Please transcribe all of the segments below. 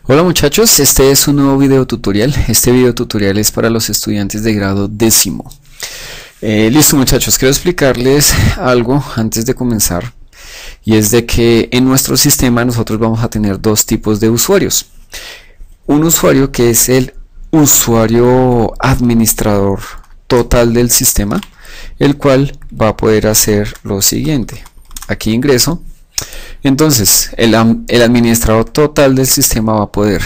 Hola muchachos, este es un nuevo video tutorial. Este video tutorial es para los estudiantes de grado décimo. Listo muchachos, quiero explicarles algo antes de comenzar. Y es de que en nuestro sistema nosotros vamos a tener dos tipos de usuarios. Un usuario que es el usuario administrador total del sistema, el cual va a poder hacer lo siguiente. Aquí ingreso. Entonces, el administrador total del sistema va a poder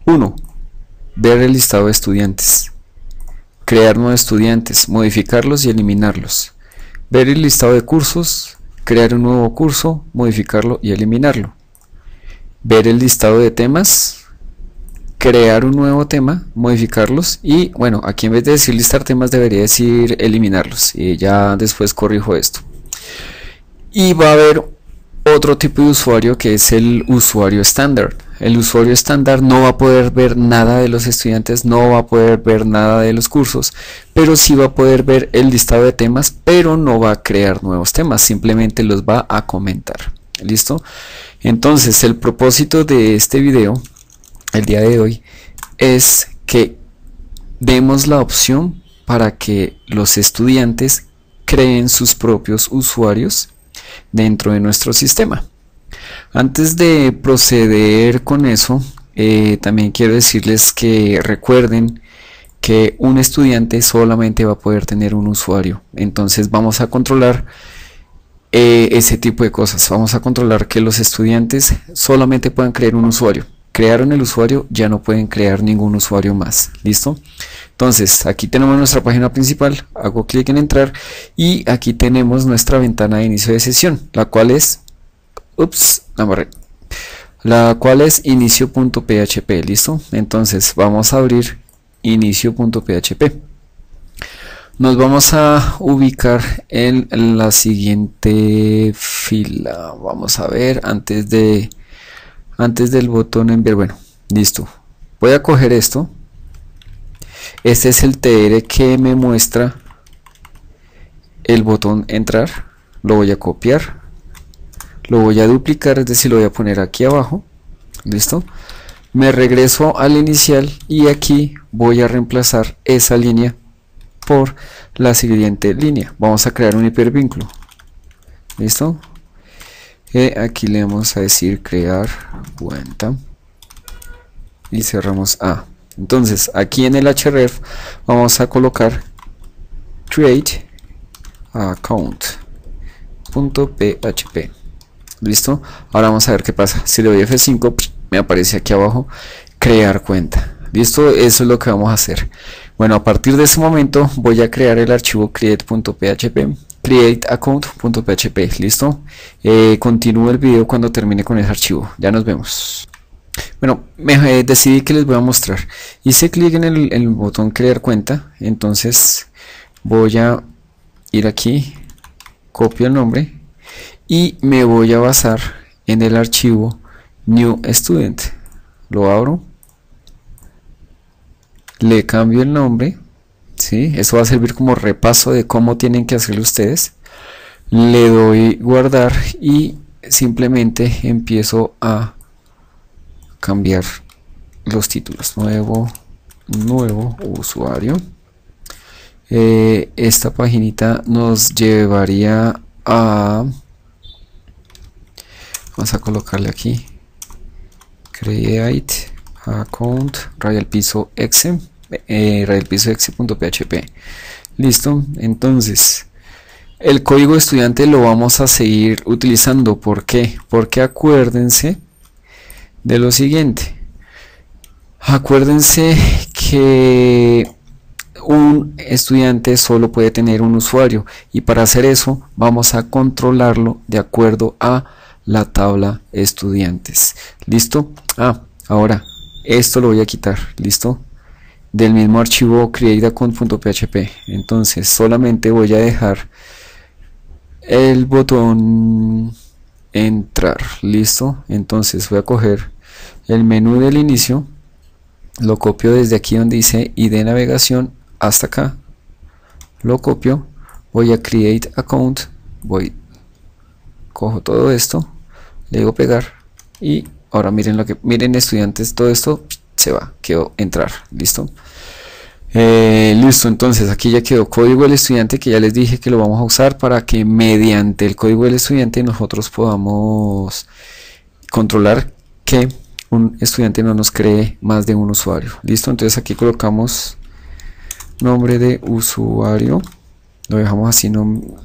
1. Ver el listado de estudiantes, crear nuevos estudiantes, modificarlos y eliminarlos, ver el listado de cursos, crear un nuevo curso, modificarlo y eliminarlo, ver el listado de temas, crear un nuevo tema, modificarlos y, bueno, aquí en vez de decir listar temas debería decir eliminarlos, y ya después corrijo esto. Y va a haber otro tipo de usuario que es el usuario estándar. El usuario estándar no va a poder ver nada de los estudiantes, no va a poder ver nada de los cursos, pero sí va a poder ver el listado de temas, pero no va a crear nuevos temas, simplemente los va a comentar. ¿Listo? Entonces, el propósito de este video, el día de hoy, es que demos la opción para que los estudiantes creen sus propios usuarios dentro de nuestro sistema. Antes de proceder con eso, también quiero decirles que recuerden que un estudiante solamente va a poder tener un usuario. Entonces vamos a controlar ese tipo de cosas. Vamos a controlar que los estudiantes solamente puedan crear un usuario. Crearon el usuario, ya no pueden crear ningún usuario más. ¿Listo? Entonces, aquí tenemos nuestra página principal, hago clic en entrar y aquí tenemos nuestra ventana de inicio de sesión, la cual es, inicio.php, ¿listo? Entonces, vamos a abrir inicio.php. Nos vamos a ubicar en la siguiente fila. Vamos a ver, antes del botón enviar, bueno, listo. Voy a coger esto. Este es el TR que me muestra el botón entrar. Lo voy a copiar, lo voy a duplicar, es decir, lo voy a poner aquí abajo. Listo. Me regreso al inicial y aquí voy a reemplazar esa línea por la siguiente línea. Vamos a crear un hipervínculo. Listo. Aquí le vamos a decir crear cuenta y cerramos A. Entonces aquí en el href vamos a colocar create account.php. listo. Ahora vamos a ver qué pasa. Si le doy F5 me aparece aquí abajo crear cuenta. Listo, eso es lo que vamos a hacer. Bueno, a partir de ese momento voy a crear el archivo create.php, createaccount.php. listo. Continúo el video cuando termine con ese archivo. Ya nos vemos. Bueno, decidí que les voy a mostrar. Hice clic en el botón crear cuenta. Entonces voy a ir aquí, copio el nombre y me voy a basar en el archivo new student. Lo abro, le cambio el nombre, ¿sí? Esto va a servir como repaso de cómo tienen que hacerlo ustedes. Le doy guardar y simplemente empiezo a cambiar los títulos. Nuevo usuario. Esta paginita nos llevaría a, vamos a colocarle aquí create account rayalpiso exe.php. listo. Entonces el código estudiante lo vamos a seguir utilizando. ¿Por qué? Porque acuérdense de lo siguiente. Acuérdense que un estudiante solo puede tener un usuario y para hacer eso vamos a controlarlo de acuerdo a la tabla estudiantes. ¿Listo? Ahora esto lo voy a quitar. ¿Listo? Del mismo archivo createaccount.php. Entonces solamente voy a dejar el botón entrar. ¿Listo? Entonces voy a coger el menú del inicio, lo copio desde aquí donde dice ID de navegación hasta acá, lo copio, voy a create account, cojo todo esto, le digo pegar y Ahora miren estudiantes, todo esto se va, quedó entrar, listo. Listo, entonces aquí ya quedó código del estudiante, que ya les dije que lo vamos a usar para que mediante el código del estudiante nosotros podamos controlar que un estudiante no nos cree más de un usuario. Listo, entonces aquí colocamos nombre de usuario, lo dejamos así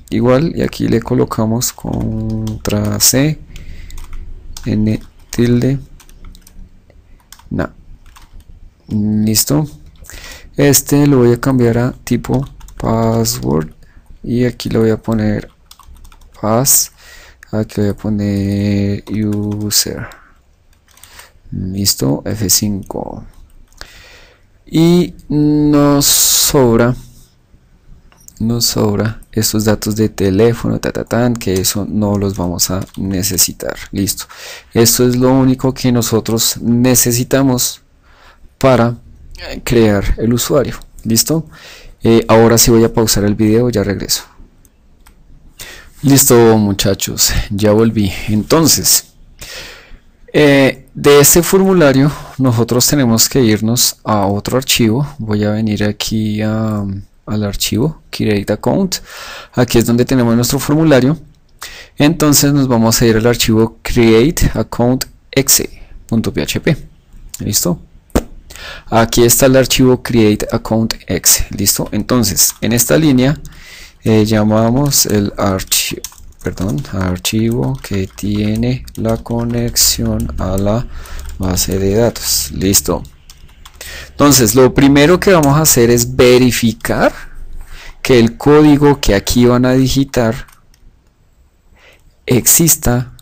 igual, y aquí le colocamos contra C n tilde na. Listo, este lo voy a cambiar a tipo password y aquí le voy a poner pass, aquí voy a poner user. Listo, F5, y nos sobra estos datos de teléfono, que eso no los vamos a necesitar. Listo, esto es lo único que nosotros necesitamos para crear el usuario. Listo, ahora sí voy a pausar el video, ya regreso. Listo muchachos, ya volví. Entonces de este formulario nosotros tenemos que irnos a otro archivo. Voy a venir aquí al archivo create account. Aquí es donde tenemos nuestro formulario. Entonces nos vamos a ir al archivo create account exe.php. listo, aquí está el archivo create account exe. Listo, entonces en esta línea llamamos el archivo que tiene la conexión a la base de datos. Listo, entonces lo primero que vamos a hacer es verificar que el código que aquí van a digitar exista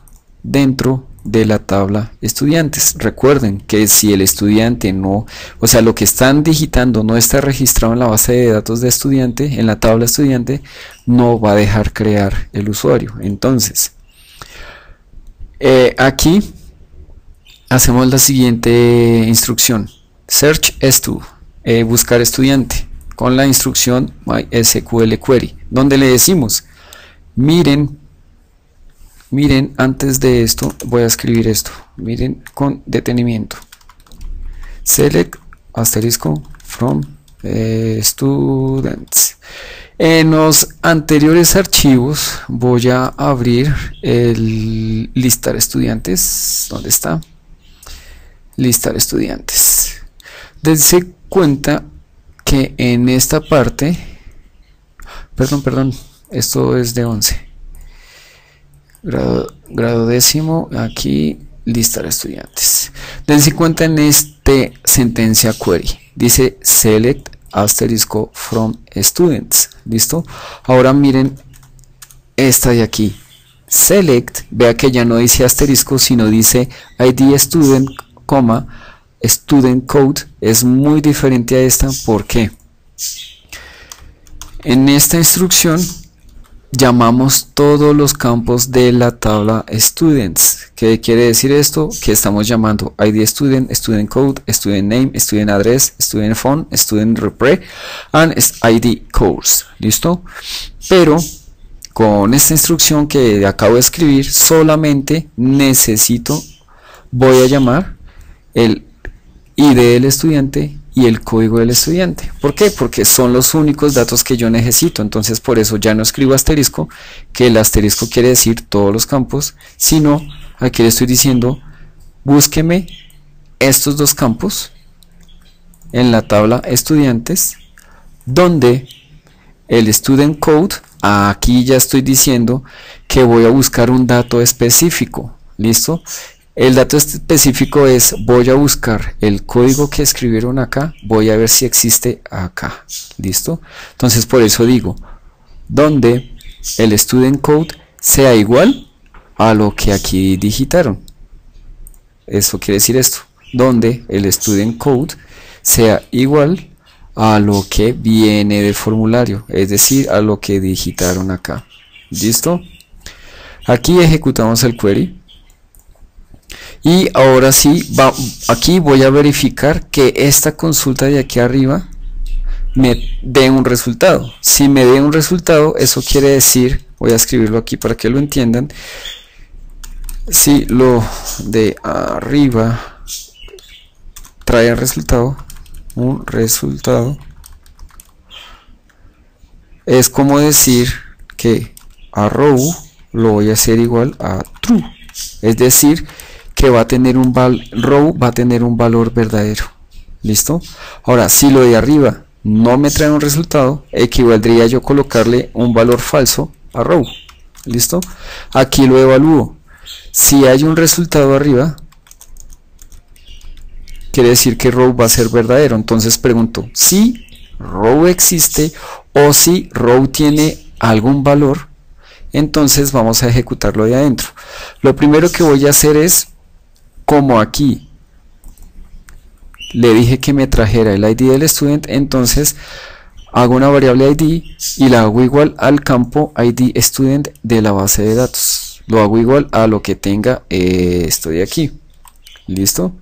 dentro de la tabla estudiantes. Recuerden que si el estudiante no, o sea, lo que están digitando no está registrado en la base de datos de estudiante, en la tabla estudiante, no va a dejar crear el usuario. Entonces aquí hacemos la siguiente instrucción: search estu, buscar estudiante, con la instrucción MySQL query, donde le decimos, miren, antes de esto voy a escribir esto, miren con detenimiento, select asterisco from students. En los anteriores archivos voy a abrir el listar estudiantes. ¿Dónde está? Listar estudiantes. Dense cuenta que en esta parte, perdón, esto es de 11, grado décimo, aquí listar estudiantes. Dense cuenta en este sentencia query, dice select asterisco from students. Listo, ahora miren esta de aquí, select, vea que ya no dice asterisco sino dice id student, student code. Es muy diferente a esta. ¿Por qué? En esta instrucción llamamos todos los campos de la tabla students. ¿Qué quiere decir esto? Que estamos llamando id student, student code, student name, student address, student phone, student repre and id course. ¿Listo? Pero con esta instrucción que acabo de escribir solamente voy a llamar el id del estudiante y el código del estudiante. ¿Por qué? Porque son los únicos datos que yo necesito. Entonces por eso ya no escribo asterisco, que el asterisco quiere decir todos los campos, sino aquí le estoy diciendo búsqueme estos dos campos en la tabla estudiantes, donde el student code, aquí ya estoy diciendo que voy a buscar un dato específico. ¿Listo? El dato específico es, voy a buscar el código que escribieron acá, voy a ver si existe acá. ¿Listo? Entonces por eso digo, donde el student code sea igual a lo que aquí digitaron. Eso quiere decir esto, donde el student code sea igual a lo que viene del formulario, es decir, a lo que digitaron acá. ¿Listo? Aquí ejecutamos el query. Y ahora sí, aquí voy a verificar que esta consulta de aquí arriba me dé un resultado. Si me dé un resultado, eso quiere decir, voy a escribirlo aquí para que lo entiendan, Si lo de arriba trae un resultado, es como decir que a row lo voy a hacer igual a true, es decir que va a tener row va a tener un valor verdadero. ¿Listo? Ahora, si lo de arriba no me trae un resultado, equivaldría yo colocarle un valor falso a row. ¿Listo? Aquí lo evalúo. Si hay un resultado arriba, quiere decir que row va a ser verdadero. Entonces pregunto si row existe o si row tiene algún valor. Entonces vamos a ejecutarlo de adentro. Lo primero que voy a hacer es, como aquí le dije que me trajera el ID del student, entonces hago una variable ID y la hago igual al campo ID student de la base de datos. Lo hago igual a lo que tenga esto de aquí. ¿Listo?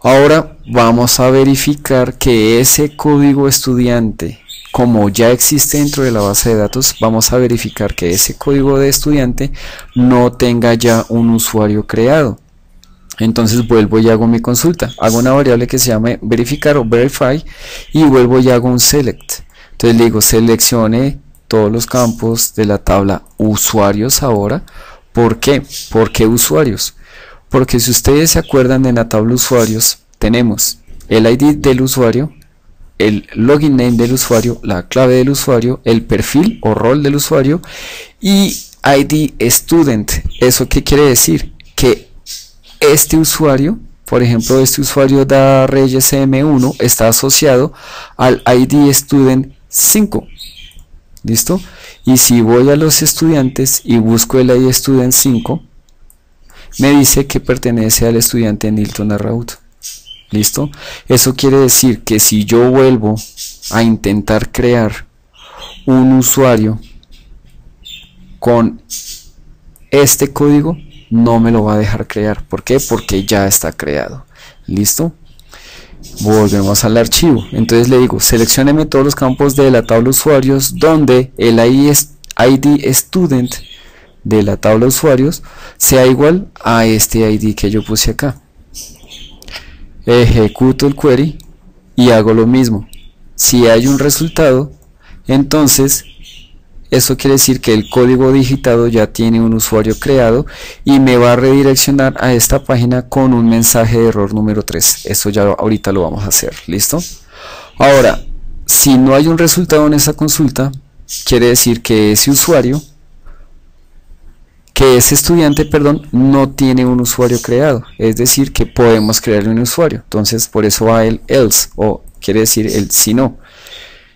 Ahora vamos a verificar que ese código estudiante, como ya existe dentro de la base de datos, vamos a verificar que ese código de estudiante no tenga ya un usuario creado. Entonces vuelvo y hago mi consulta, hago una variable que se llama verificar o verify y vuelvo y hago un select. Entonces le digo seleccione todos los campos de la tabla usuarios ahora. ¿Por qué? ¿Por qué usuarios? Porque si ustedes se acuerdan, en la tabla usuarios tenemos el ID del usuario, el login name del usuario, la clave del usuario, el perfil o rol del usuario y ID student. ¿Eso qué quiere decir? Que este usuario, por ejemplo este usuario da Reyes M1, está asociado al ID student 5. ¿Listo? Y si voy a los estudiantes y busco el ID student 5, me dice que pertenece al estudiante Nilton Arrauto. ¿Listo? Eso quiere decir que si yo vuelvo a intentar crear un usuario con este código, no me lo va a dejar crear. ¿Por qué? Porque ya está creado. ¿Listo? Volvemos al archivo. Entonces le digo, seleccióneme todos los campos de la tabla usuarios donde el ID student de la tabla usuarios sea igual a este ID que yo puse acá. Ejecuto el query y hago lo mismo. Si hay un resultado, entonces eso quiere decir que el código digitado ya tiene un usuario creado y me va a redireccionar a esta página con un mensaje de error número 3. Eso ya ahorita lo vamos a hacer. ¿Listo? Ahora, si no hay un resultado en esa consulta, quiere decir que ese usuario, ese estudiante, perdón, no tiene un usuario creado. Es decir, que podemos crearle un usuario. Entonces, por eso va el else, o quiere decir el si no.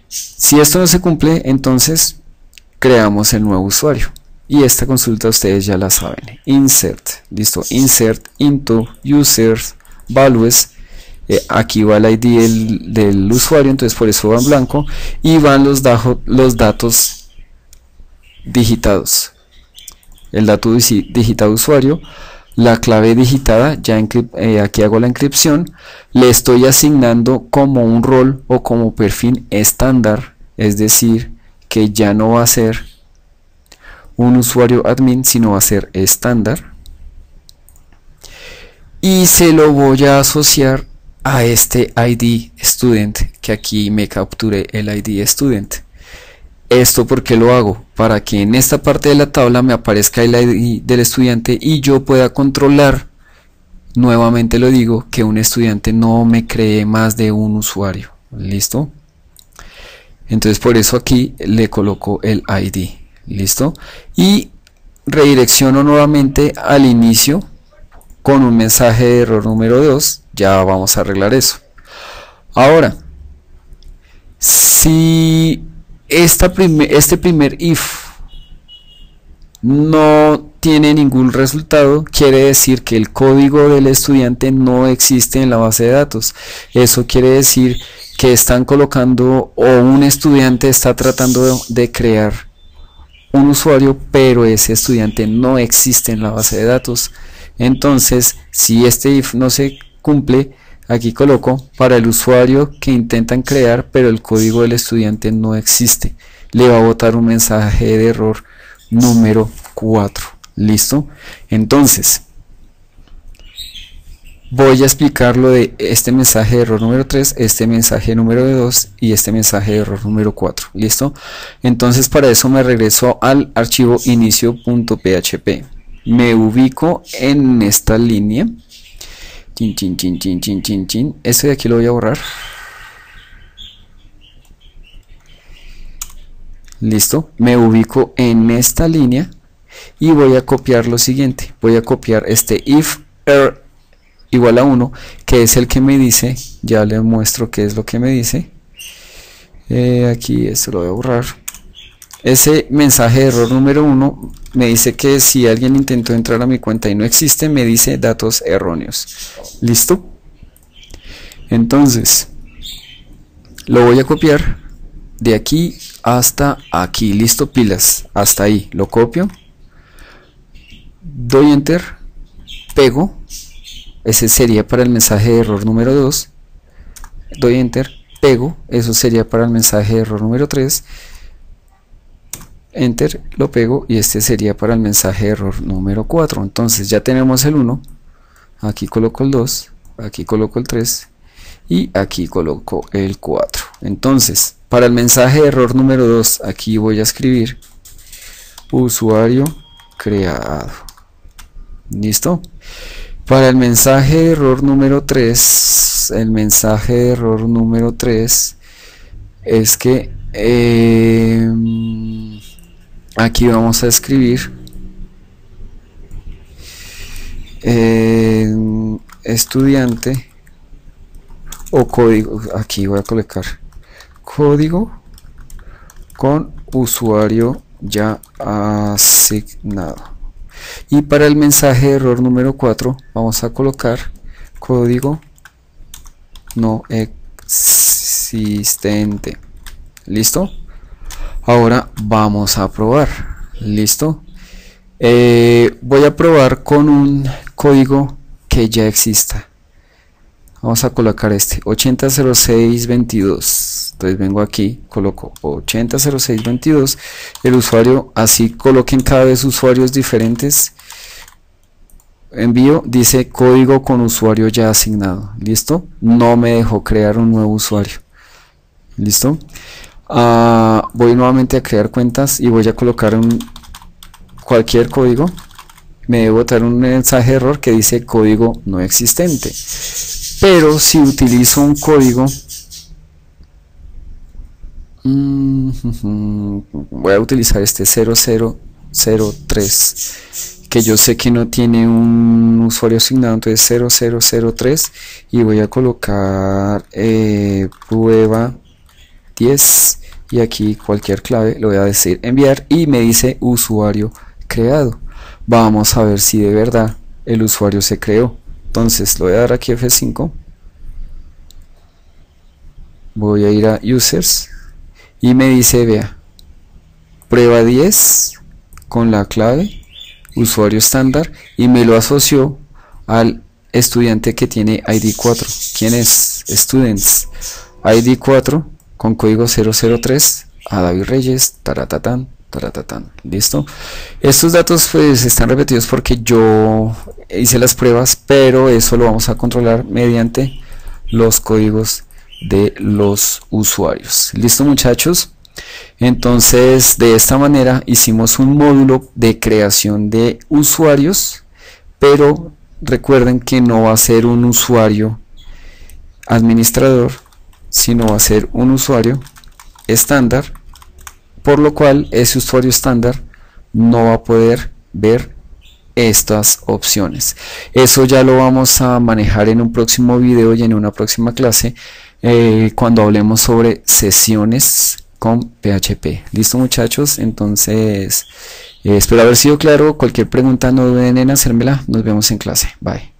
Si esto no se cumple, entonces creamos el nuevo usuario y esta consulta ustedes ya la saben. Insert, listo, insert into users values, aquí va el ID del usuario, entonces por eso va en blanco y van los datos digitados, el dato digitado usuario, la clave digitada, ya aquí hago la encripción, le estoy asignando como un rol o como perfil estándar, es decir que ya no va a ser un usuario admin, sino va a ser estándar, y se lo voy a asociar a este ID student, que aquí me capturé el ID student. Esto porque lo hago, para que en esta parte de la tabla me aparezca el ID del estudiante y yo pueda controlar, nuevamente lo digo, que un estudiante no me cree más de un usuario. ¿Listo? Entonces por eso aquí le coloco el ID. ¿Listo? Y redirecciono nuevamente al inicio con un mensaje de error número 2. Ya vamos a arreglar eso. Ahora, si este primer if no tiene ningún resultado, quiere decir que el código del estudiante no existe en la base de datos. Eso quiere decir que están colocando, o un estudiante está tratando de crear un usuario, pero ese estudiante no existe en la base de datos. Entonces, si este if no se cumple, aquí coloco para el usuario que intentan crear, pero el código del estudiante no existe. Le va a botar un mensaje de error número 4. ¿Listo? Entonces voy a explicar lo de este mensaje de error número 3, este mensaje número 2 y este mensaje de error número 4. ¿Listo? Entonces para eso me regreso al archivo inicio.php. Me ubico en esta línea. Este de aquí lo voy a borrar. Listo. Me ubico en esta línea y voy a copiar lo siguiente. Voy a copiar este if error igual a 1, que es el que me dice, ya les muestro qué es lo que me dice. Aquí esto lo voy a borrar. Ese mensaje de error número 1 me dice que si alguien intentó entrar a mi cuenta y no existe, me dice datos erróneos. ¿Listo? Entonces lo voy a copiar de aquí hasta aquí. Listo, pilas, hasta ahí lo copio, doy enter, pego. Ese sería para el mensaje de error número 2. Doy enter, pego. Eso sería para el mensaje de error número 3. Enter, lo pego y este sería para el mensaje de error número 4. Entonces ya tenemos el 1. Aquí coloco el 2. Aquí coloco el 3. Y aquí coloco el 4. Entonces, para el mensaje de error número 2, aquí voy a escribir usuario creado. ¿Listo? Para el mensaje de error número 3, el mensaje de error número 3 es que aquí vamos a escribir estudiante o código. Aquí voy a colocar código con usuario ya asignado. Y para el mensaje de error número 4 vamos a colocar código no existente. ¿Listo? Ahora vamos a probar. ¿Listo? Voy a probar con un código que ya exista. Vamos a colocar este 800622. Entonces vengo aquí, coloco 800622. El usuario, así coloquen cada vez usuarios diferentes. Envío, dice código con usuario ya asignado. ¿Listo? No me dejó crear un nuevo usuario. ¿Listo? Voy nuevamente a crear cuentas y voy a colocar cualquier código. Me debe botar un mensaje de error que dice código no existente. Pero si utilizo un código, voy a utilizar este 0003, que yo sé que no tiene un usuario asignado, entonces 0003, y voy a colocar prueba 10 y aquí cualquier clave, le voy a decir enviar y me dice usuario creado. Vamos a ver si de verdad el usuario se creó. Entonces le voy a dar aquí F5, voy a ir a users y me dice, vea, prueba 10 con la clave usuario estándar, y me lo asoció al estudiante que tiene ID 4. ¿Quién es? Students ID 4 con código 003 a David Reyes, taratatán, taratatán. ¿Listo? Estos datos pues están repetidos porque yo hice las pruebas, pero eso lo vamos a controlar mediante los códigos de los usuarios. ¿Listo, muchachos? Entonces de esta manera hicimos un módulo de creación de usuarios, pero recuerden que no va a ser un usuario administrador, sino va a ser un usuario estándar, por lo cual ese usuario estándar no va a poder ver estas opciones. Eso ya lo vamos a manejar en un próximo video y en una próxima clase, cuando hablemos sobre sesiones con PHP. ¿Listo, muchachos? Entonces espero haber sido claro. Cualquier pregunta no duden en hacérmela. Nos vemos en clase. Bye.